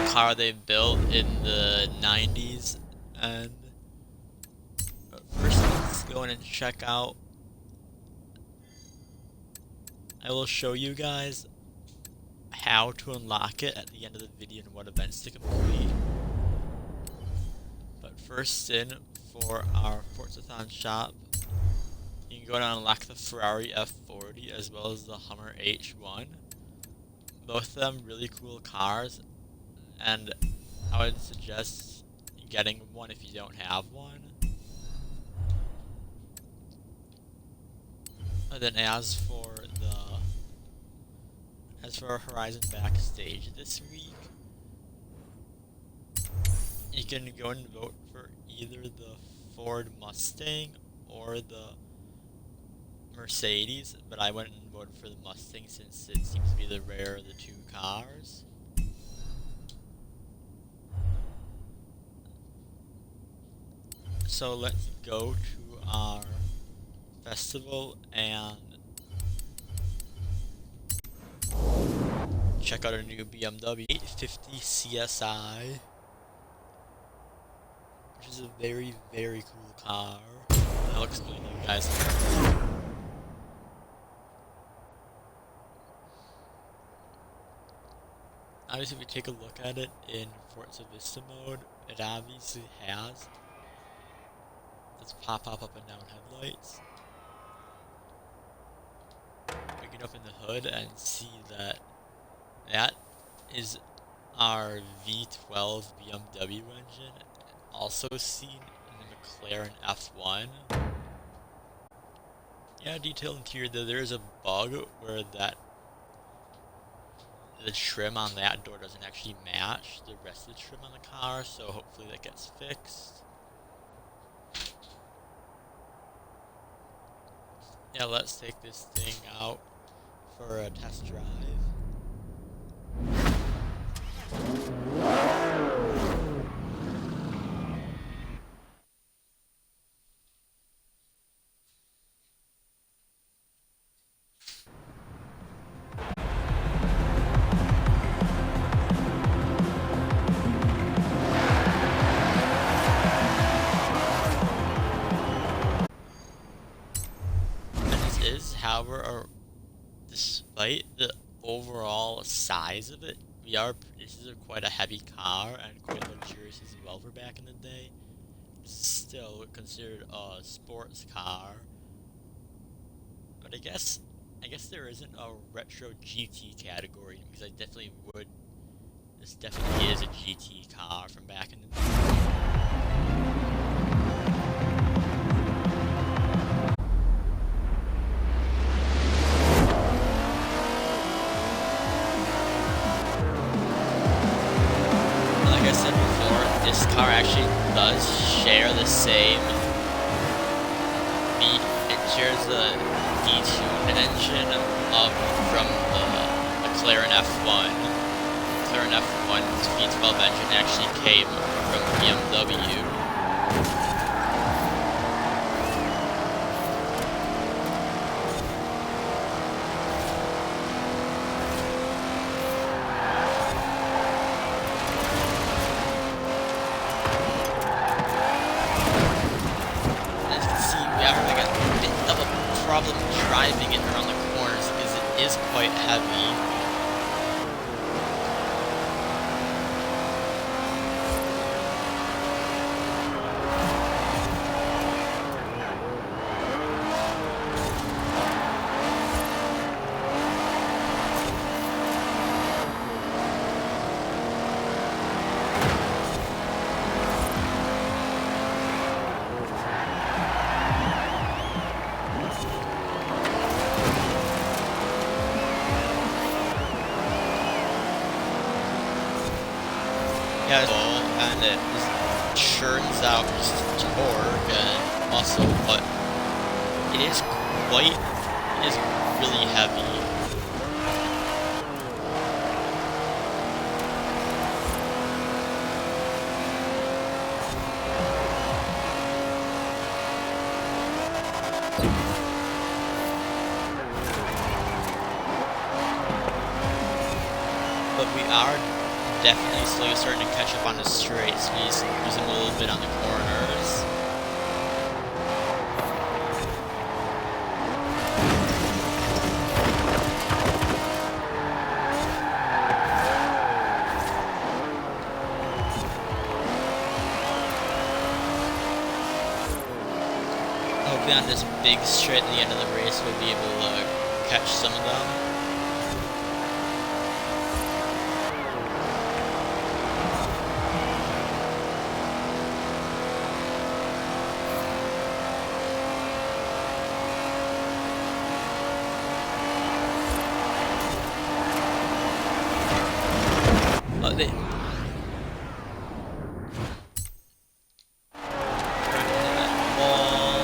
car they built in the 90s, and first let's go in and check out. I will show you guys how to unlock it at the end of the video and what events to complete. But first in, for our Forza shop, you can go and unlock the Ferrari F40 as well as the Hummer H1. Both of them really cool cars, and I would suggest getting one if you don't have one. And then as for Horizon Backstage this week, you can go and vote for either the Ford Mustang or the Mercedes, but I went and voted for the Mustang since it seems to be the rarer of the two cars. So let's go to our festival and check out our new BMW 850 CSI, which is a very, very cool car. I'll explain to you guys. Obviously, if we take a look at it in Forza Vista mode, it obviously has. Let's pop up and down headlights. We can open the hood and see that that is our V12 BMW engine, also seen in the McLaren F1. Yeah, detailed interior though, there is a bug where the trim on that door doesn't actually match the rest of the trim on the car, so hopefully that gets fixed. Yeah, let's take this thing out for a test drive. However, despite the overall size of it, this is quite a heavy car and quite luxurious as well for back in the day. Still considered a sports car. But I guess there isn't a retro GT category, because this definitely is a GT car from back in the day. Like I said before, this car actually does share the same beat. It shares the detuned engine from the McLaren F1. McLaren F1's V12 engine actually came from BMW. Problem driving it around the corners because it is quite heavy. Yeah, and it just churns out just torque and muscle, but it is really heavy. But we are definitely slowly starting to catch up on the straights. We use them a little bit on the corners. Hopefully on this big straight at the end of the race we'll be able to catch some of them. They wall,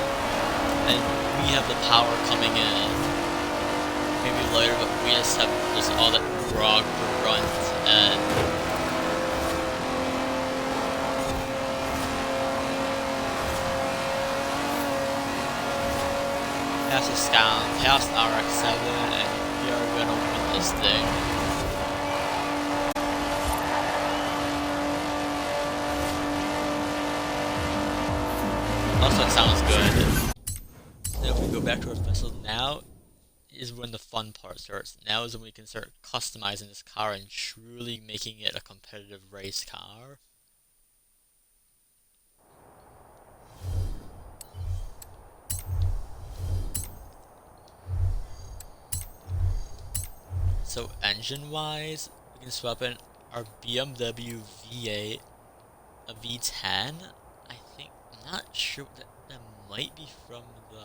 and we have the power coming in. Maybe later, but we just have just all that grog grunt and pass us down, past RX-7, and we are gonna win this thing. Also, it sounds good. Now if we go back to our vessel, now is when the fun part starts. Now is when we can start customizing this car and truly making it a competitive race car. So engine-wise, we can swap in our BMW V8, a V10. I think, I'm not sure, that might be from the,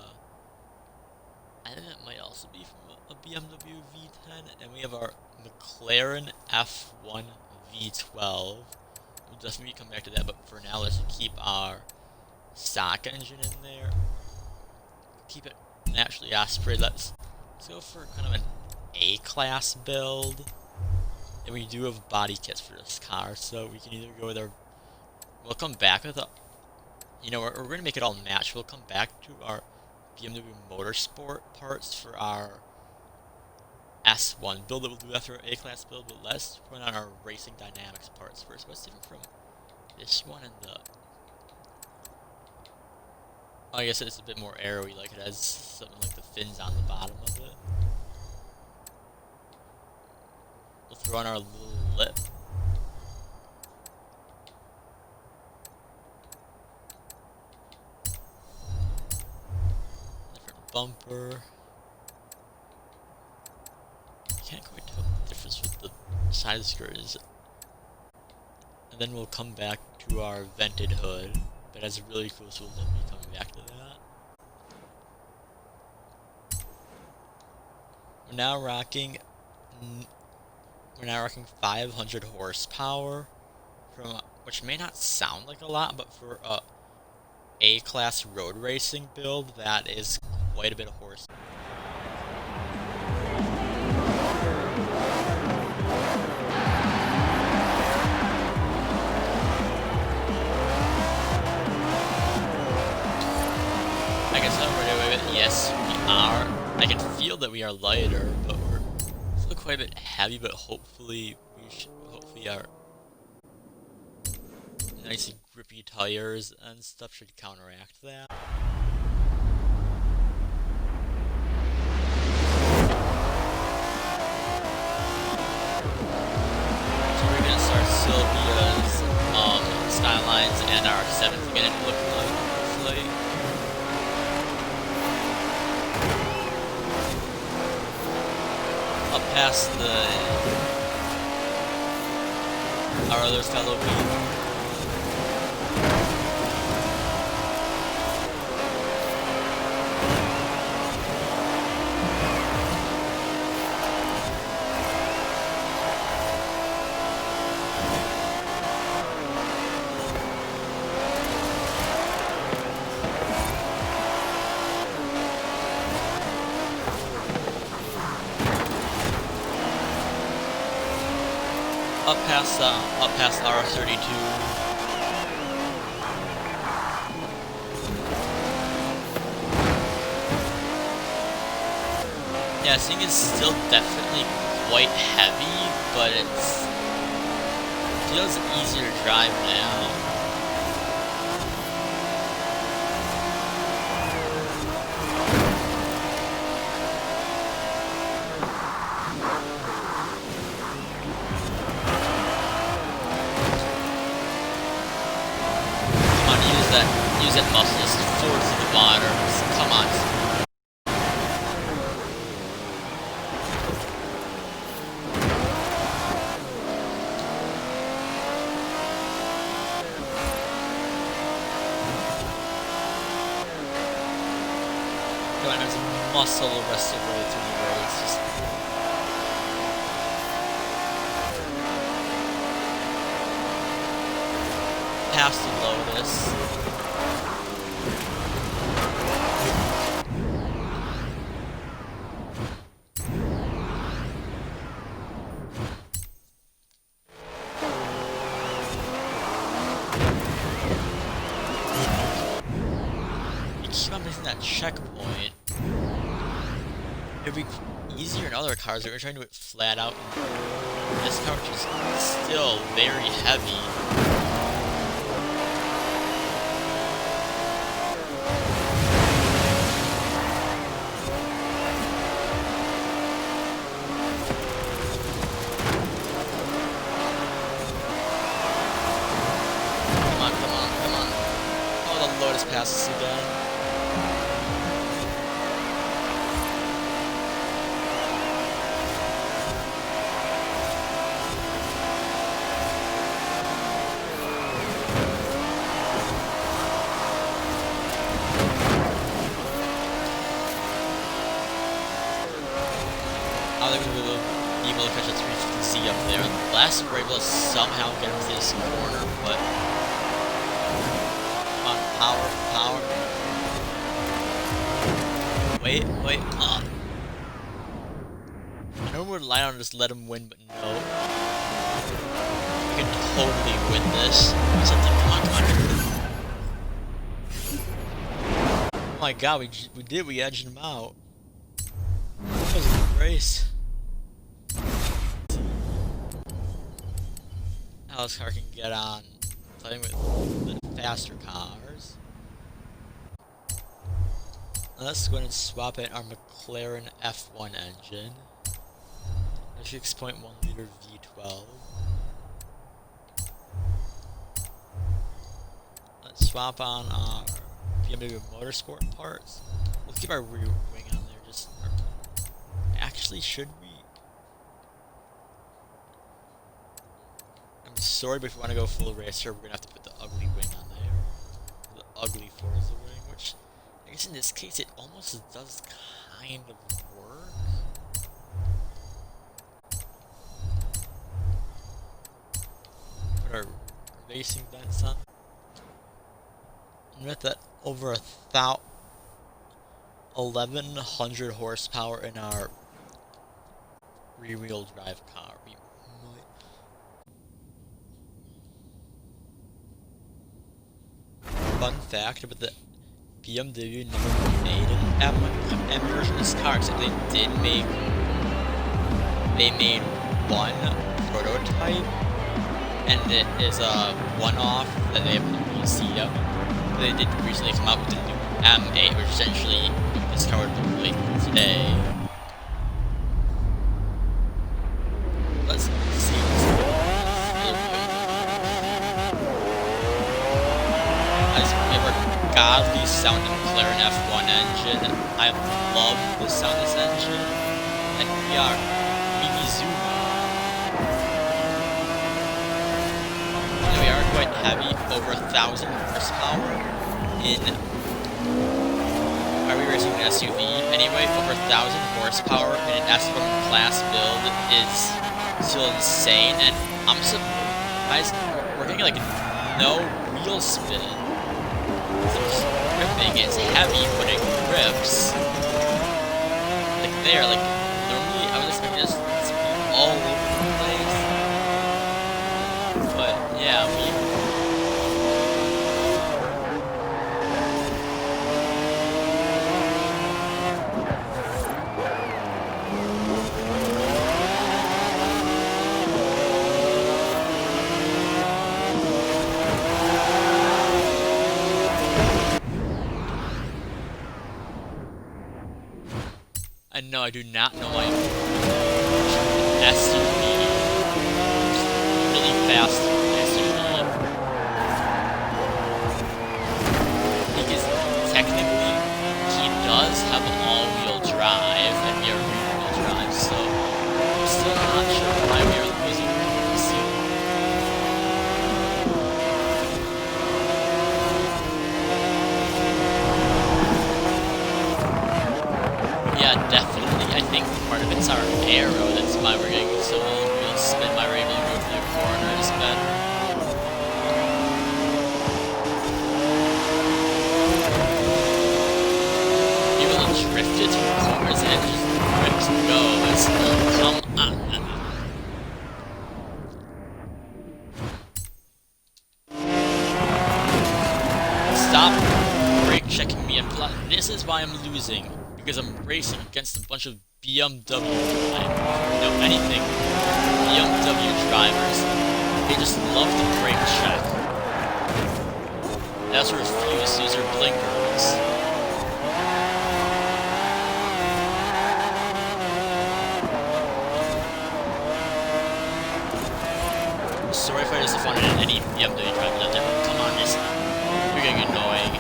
I think that might also be from a BMW V10. And we have our McLaren F1 V12. We'll definitely come back to that, but for now, let's keep our stock engine in there. Keep it naturally aspirated. Let's go for kind of an A-class build. And we do have body kits for this car, so we can either go with our... We'll come back with a... You know, we're going to make it all match. We'll come back to our BMW Motorsport parts for our S1 build that we'll do after our A-class build, but let's run on our Racing Dynamics parts first. What's different from this one and the... Oh, I guess it's a bit more arrowy, like it has something like the fins on the bottom of it. We'll throw on our little lip. Different bumper. Can't quite tell the difference with the side skirt is. And then we'll come back to our vented hood. But that's really cool, so we'll definitely be coming back to that. We're now rocking 500 horsepower from which may not sound like a lot, but for a A-class road racing build, that is quite a bit of horsepower. I guess I'm ready with it. Yes, we are. I can feel that we are lighter, but we're still quite a bit heavy. But hopefully, our nice grippy tires and stuff should counteract that. So we're gonna start Sylvia's Skylines and our 7th again. It looks like hopefully. Up past our other fellow beat. Up past R32. Yeah, this thing is still definitely quite heavy, but it's feels easier to drive now. Come on, use that muscle, just force the water. Come on. There's muscle the rest of the way through the race. Just past the Lotus. You keep on missing that checkpoint. It'd be easier in other cars, but we're trying to do it flat out. This car is still very heavy. Come on. Oh, the Lotus passes again. I think we will be able to catch a 350Z up there. Last we're able to somehow get him to this corner, but come on, power. Wait, up. I know we're relying on just let him win, but no. We can totally win this. Come on. Oh my god, we edged him out. That was a good race. How this car can get on playing with the faster cars. Let's go ahead and swap in our McLaren F1 engine. A 6.1 liter V12. Let's swap on our BMW Motorsport parts. We'll keep our rear wing on there. Actually, should we? I'm sorry, but if we want to go full racer, we're gonna have to put the ugly wing on there. The ugly Forza wing, which I guess in this case it almost does kind of work. Put our racing vents on. And with that over 1,100 horsepower in our rear-wheel drive car. Fun fact about the BMW never made an M version of this car, except they made one prototype, and it is a one-off that they have in the museum. They did recently come out with a new M8, which essentially this car would look like today. Let's see what's we have our godly sounding McLaren F1 engine. I love the sound of this engine. And we are Mimizuma. And we are quite heavy, over 1,000 horsepower in. Are we racing an SUV? Anyway, over 1,000 horsepower in an S1 class build is still insane, and I'm surprised we're getting like no wheel spin. It's gripping, it's heavy, but it grips. Like there, like normally I was expecting this to be all over the place. But yeah, no, I do not know why SUV, really fast SUV, because technically he does have all-wheel drive and we are rear-wheel drive, so I'm still not sure why we are losing this. Yeah, definitely. I think part of it's our arrow. That's why we're getting so wheel spin. Why we're able to go through the corners better. Able to drift it through corners and just grip to go. It's come on. Stop brake checking me. This is why I'm losing. Because I'm racing against a bunch of BMW drivers. No, anything. BMW drivers. They just love the brake check. They also refuse to use their blinkers. Sorry if I just offended any BMW drivers out there. Come on, you're getting annoying.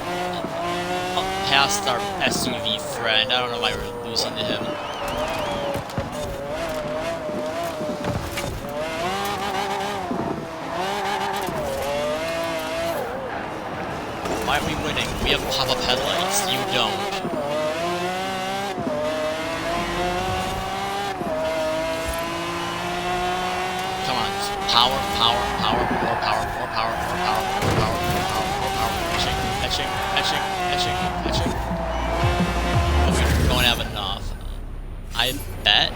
Past our SUV friend. I don't know why we're losing to him. Why are we winning? We have pop-up headlights. You don't. Come on. Power, power, power, more power, more power, more power, more power, more power, more power. Etching, etching, etching, etching. But we don't have enough. I bet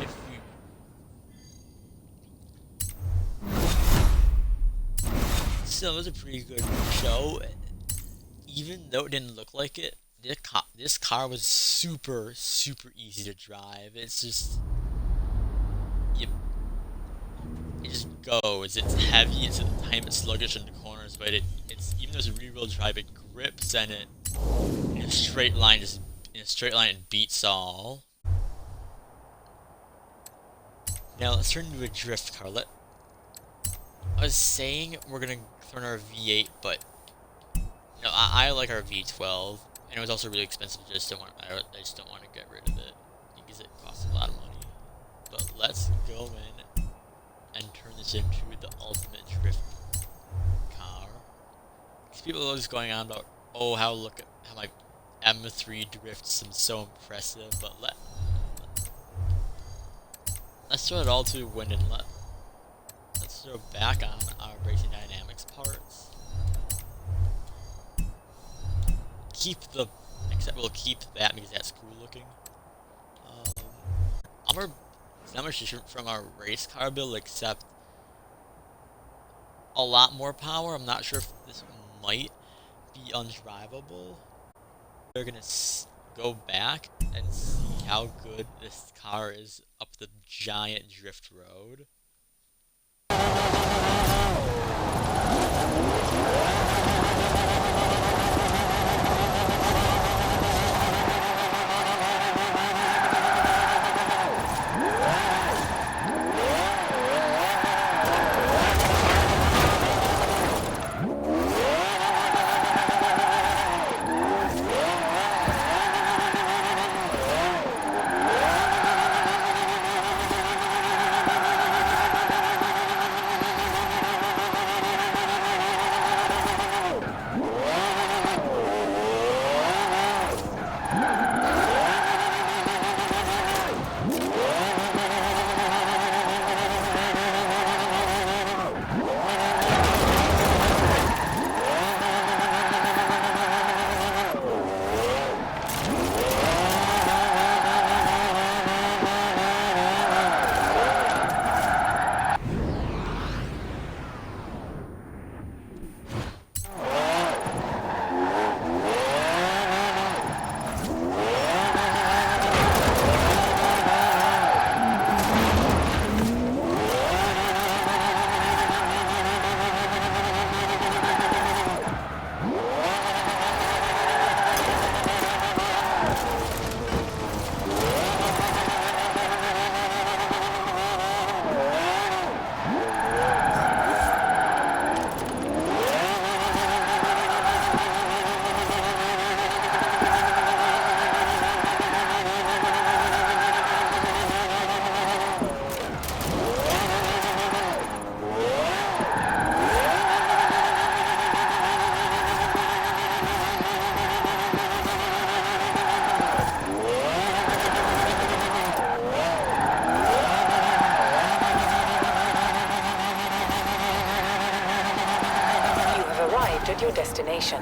if we... Still, it was a pretty good show. Even though it didn't look like it, this car was super, super easy to drive. It's just... It just goes. It's heavy, it's a tiny bit sluggish in the corners, but it's even though it's a rear-wheel drive, it grips and it in a straight line, it beats all. Now let's turn into a drift car. I was saying we're gonna turn our V8, but no, I like our V12, and it was also really expensive. I just don't want to get rid of it because it costs a lot of money. But let's go in and turn this into the ultimate drift car. Because people are always going on about, oh, look at how my M3 drifts and so impressive. But let's throw it all to wind and let's throw back on our racing dynamics parts. Except we'll keep that because that's cool looking. It's not much different from our race car build, except a lot more power. I'm not sure if this might be undrivable. We're gonna go back and see how good this car is up the giant drift road. arrived at your destination.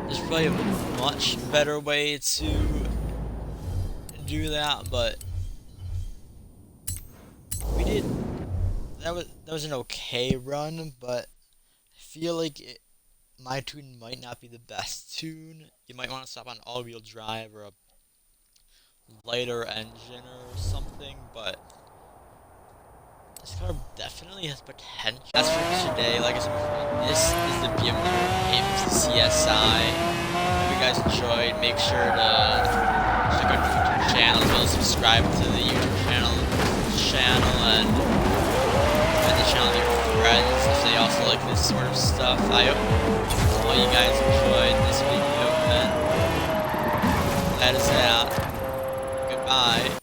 There's probably a much better way to do that, but we did. That was an okay run, but I feel like my tune might not be the best tune. You might want to stop on all-wheel drive or a lighter engine or something, but this car definitely has potential. That's for today. Like I said before, this is the BMW A50 CSI. If you guys enjoyed, make sure to check out the YouTube channel as well as subscribe to the YouTube channel and the channel to your friends if they also like this sort of stuff. I hope all you guys enjoyed this video, and that is that. Goodbye.